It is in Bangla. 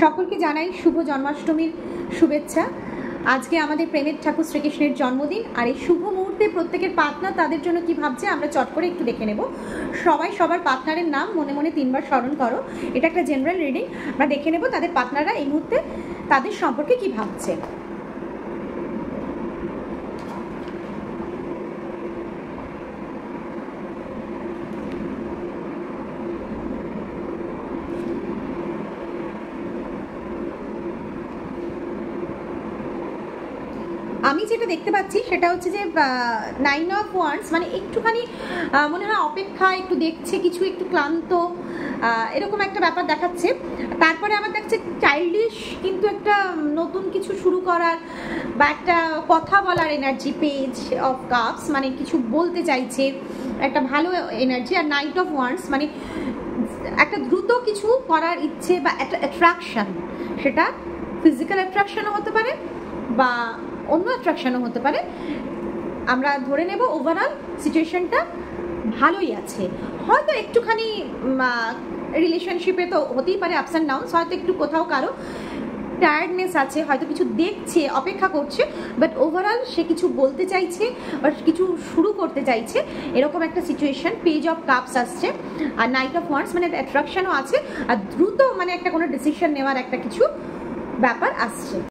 সকলকে জানাই শুভ জন্মাষ্টমীর শুভেচ্ছা। আজকে আমাদের প্রেমের ঠাকুর শ্রীকৃষ্ণের জন্মদিন, আর এই শুভ মুহূর্তে প্রত্যেকের পার্টনার তাদের জন্য কি ভাবছে আমরা চট করে একটু দেখে নেব। সবাই সবার পার্টনারের নাম মনে মনে 3 বার স্মরণ করো। এটা একটা জেনারেল রিডিং, আমরা দেখে নেব তাদের পার্টনাররা এই মুহূর্তে তাদের সম্পর্কে কি ভাবছে। আমি যেটা দেখতে পাচ্ছি সেটা হচ্ছে যে 9 অফ ওয়ান্ডস, মানে একটুখানি মনে হয় অপেক্ষা, একটু দেখছে কিছু, একটু ক্লান্ত, এরকম একটা ব্যাপার দেখাচ্ছে। তারপরে আমার দেখছে চাইল্ডিশ কিন্তু একটা নতুন কিছু শুরু করার বা একটা কথা বলার এনার্জি। পেজ অফ কাপস মানে কিছু বলতে চাইছে, একটা ভালো এনার্জি। আর নাইট অফ ওয়ান্ডস মানে একটা দ্রুত কিছু করার ইচ্ছে বা একটা অ্যাট্রাকশন, সেটা ফিজিক্যাল অ্যাট্রাকশনও হতে পারে বা অন্য অ্যাট্রাকশনও হতে পারে। আমরা ধরে নেব ওভারঅল সিচুয়েশনটা ভালোই আছে। হয়তো একটুখানি রিলেশনশিপে তো হতেই পারে আপস অ্যান্ড ডাউনস, হয়তো একটু কোথাও কারো টায়ার্ডনেস আছে, হয়তো কিছু দেখছে, অপেক্ষা করছে, বাট ওভারঅল সে কিছু বলতে চাইছে বা কিছু শুরু করতে চাইছে, এরকম একটা সিচুয়েশন। পেজ অফ কাপস আসছে আর নাইট অফ ওয়ান্ডস মানে অ্যাট্রাকশনও আছে, আর দ্রুত মানে একটা কোনো ডিসিশন নেওয়ার একটা কিছু ব্যাপার আসছে।